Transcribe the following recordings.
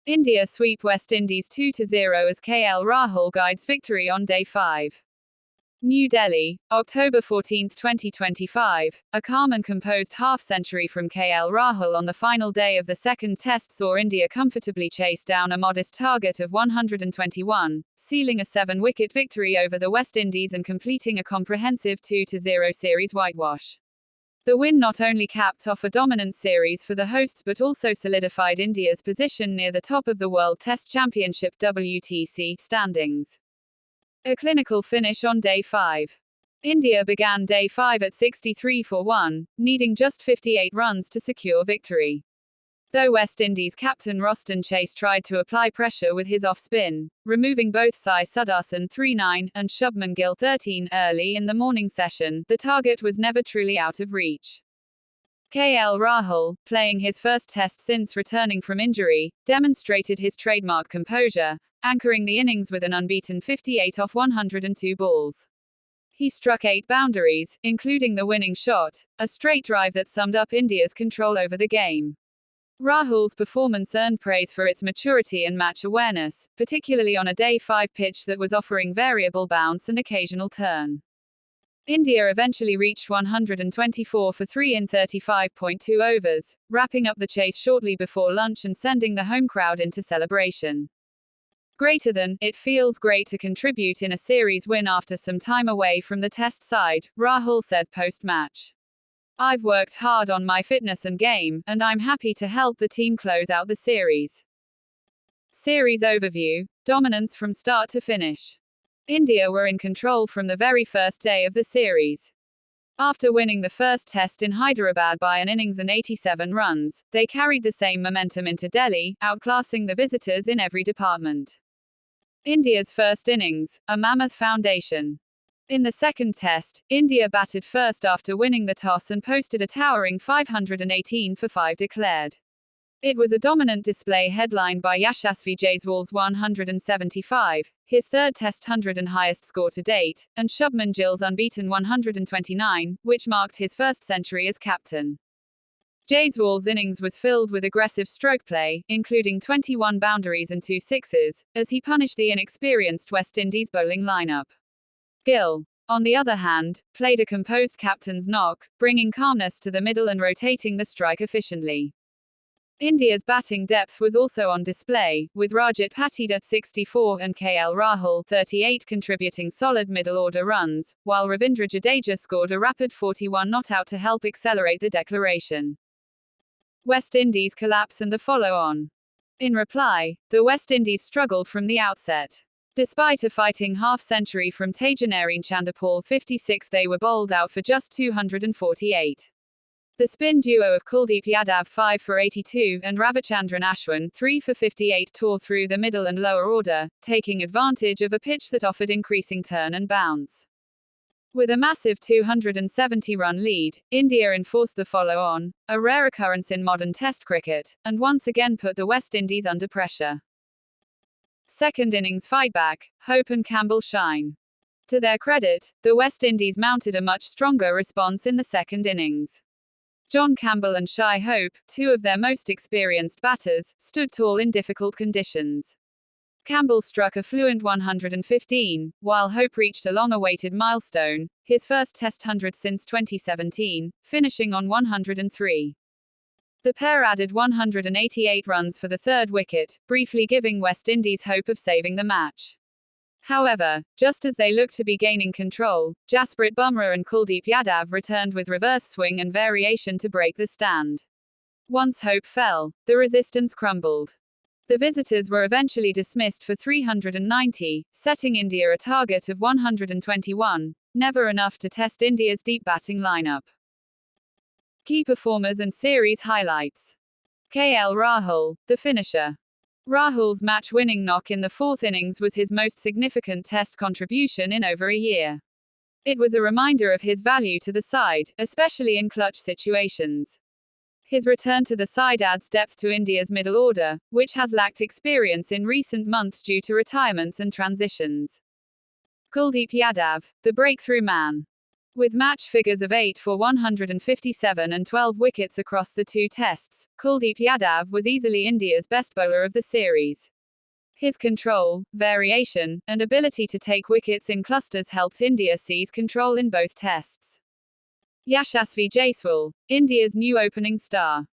India sweep West Indies 2-0 as KL Rahul guides victory on day 5. New Delhi, October 14, 2025. A calm and composed half-century from KL Rahul on the final day of the second test saw India comfortably chase down a modest target of 121, sealing a 7-wicket victory over the West Indies and completing a comprehensive 2-0 series whitewash. The win not only capped off a dominant series for the hosts but also solidified India's position near the top of the World Test Championship (WTC) standings. A clinical finish on day 5. India began day 5 at 63 for 1, needing just 58 runs to secure victory. Though West Indies captain Roston Chase tried to apply pressure with his off-spin, removing both Sai Sudarshan 3-9 and Shubman Gill 13 early in the morning session, the target was never truly out of reach. KL Rahul, playing his first test since returning from injury, demonstrated his trademark composure, anchoring the innings with an unbeaten 58 off 102 balls. He struck 8 boundaries, including the winning shot, a straight drive that summed up India's control over the game. Rahul's performance earned praise for its maturity and match awareness, particularly on a day 5 pitch that was offering variable bounce and occasional turn. India eventually reached 124 for 3 in 35.2 overs, wrapping up the chase shortly before lunch and sending the home crowd into celebration. It feels great to contribute in a series win after some time away from the test side, Rahul said post-match. I've worked hard on my fitness and game, and I'm happy to help the team close out the series. Series overview: dominance from start to finish. India were in control from the very first day of the series. After winning the first test in Hyderabad by an innings and 87 runs, they carried the same momentum into Delhi, outclassing the visitors in every department. India's first innings, a mammoth foundation. In the second test, India batted first after winning the toss and posted a towering 518 for 5 declared. It was a dominant display headlined by Yashasvi Jaiswal's 175, his third test 100 and highest score to date, and Shubman Gill's unbeaten 129, which marked his first century as captain. Jaiswal's innings was filled with aggressive stroke play, including 21 boundaries and 2 sixes, as he punished the inexperienced West Indies bowling lineup. Gill, on the other hand, played a composed captain's knock, bringing calmness to the middle and rotating the strike efficiently. India's batting depth was also on display, with Rajat Patidar 64 and KL Rahul 38 contributing solid middle-order runs, while Ravindra Jadeja scored a rapid 41 not out to help accelerate the declaration. West Indies collapse and the follow-on. In reply, the West Indies struggled from the outset. Despite a fighting half-century from Tejanarine Chanderpaul 56, they were bowled out for just 248. The spin duo of Kuldeep Yadav 5 for 82 and Ravichandran Ashwin 3 for 58 tore through the middle and lower order, taking advantage of a pitch that offered increasing turn and bounce. With a massive 270-run lead, India enforced the follow-on, a rare occurrence in modern Test cricket, and once again put the West Indies under pressure. Second innings fightback, Hope and Campbell shine. To their credit, the West Indies mounted a much stronger response in the second innings. John Campbell and Shai Hope, 2 of their most experienced batters, stood tall in difficult conditions. Campbell struck a fluent 115, while Hope reached a long-awaited milestone, his first Test 100 since 2017, finishing on 103. The pair added 188 runs for the third wicket, briefly giving West Indies hope of saving the match. However, just as they looked to be gaining control, Jasprit Bumrah and Kuldeep Yadav returned with reverse swing and variation to break the stand. Once hope fell, the resistance crumbled. The visitors were eventually dismissed for 390, setting India a target of 121, never enough to test India's deep batting lineup. Key performers and series highlights. KL Rahul, the finisher. Rahul's match-winning knock in the fourth innings was his most significant Test contribution in over a year. It was a reminder of his value to the side, especially in clutch situations. His return to the side adds depth to India's middle order, which has lacked experience in recent months due to retirements and transitions. Kuldeep Yadav, the breakthrough man. With match figures of 8 for 157 and 12 wickets across the two tests, Kuldeep Yadav was easily India's best bowler of the series. His control, variation, and ability to take wickets in clusters helped India seize control in both tests. Yashasvi Jaiswal, India's new opening star.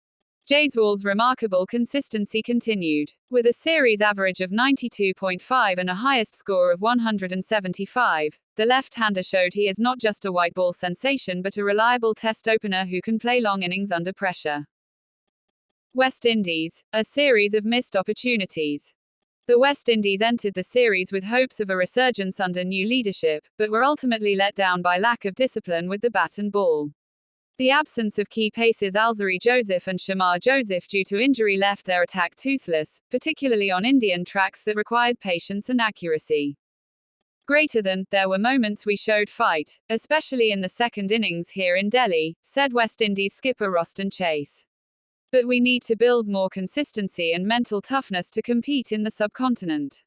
Jaiswal's remarkable consistency continued. With a series average of 92.5 and a highest score of 175, the left-hander showed he is not just a white ball sensation but a reliable test opener who can play long innings under pressure. West Indies, a series of missed opportunities. The West Indies entered the series with hopes of a resurgence under new leadership, but were ultimately let down by lack of discipline with the bat and ball. The absence of key paces Alzari Joseph and Shamar Joseph due to injury left their attack toothless, particularly on Indian tracks that required patience and accuracy. There were moments we showed fight, especially in the second innings here in Delhi, said West Indies skipper Roston Chase. But we need to build more consistency and mental toughness to compete in the subcontinent.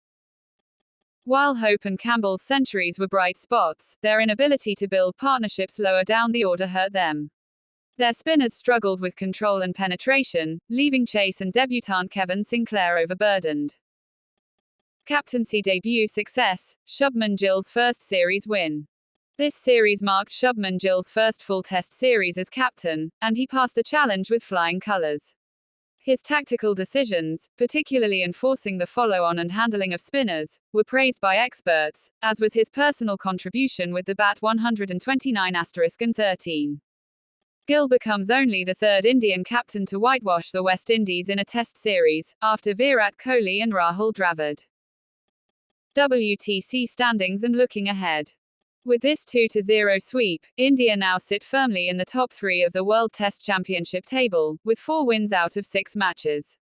While Hope and Campbell's centuries were bright spots, their inability to build partnerships lower down the order hurt them. Their spinners struggled with control and penetration, leaving Chase and debutant Kevin Sinclair overburdened. Captaincy debut success, Shubman Gill's first series win. This series marked Shubman Gill's first full test series as captain, and he passed the challenge with flying colours. His tactical decisions, particularly enforcing the follow-on and handling of spinners, were praised by experts, as was his personal contribution with the bat 129*13. Gill becomes only the third Indian captain to whitewash the West Indies in a test series, after Virat Kohli and Rahul Dravid. WTC standings and looking ahead. With this 2-0 sweep, India now sit firmly in the top 3 of the World Test Championship table, with 4 wins out of 6 matches.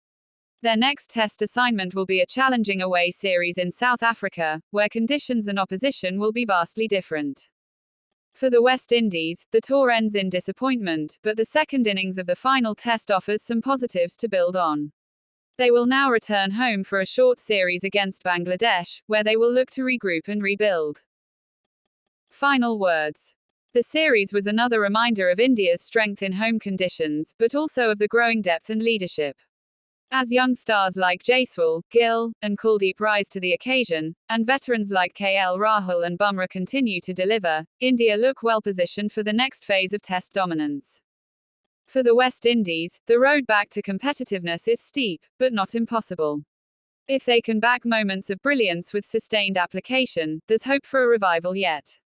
Their next test assignment will be a challenging away series in South Africa, where conditions and opposition will be vastly different. For the West Indies, the tour ends in disappointment, but the second innings of the final test offers some positives to build on. They will now return home for a short series against Bangladesh, where they will look to regroup and rebuild. Final words. The series was another reminder of India's strength in home conditions, but also of the growing depth and leadership. As young stars like Jaiswal, Gill, and Kuldeep rise to the occasion, and veterans like KL Rahul and Bumrah continue to deliver, India look well positioned for the next phase of test dominance. For the West Indies, the road back to competitiveness is steep, but not impossible. If they can back moments of brilliance with sustained application, there's hope for a revival yet.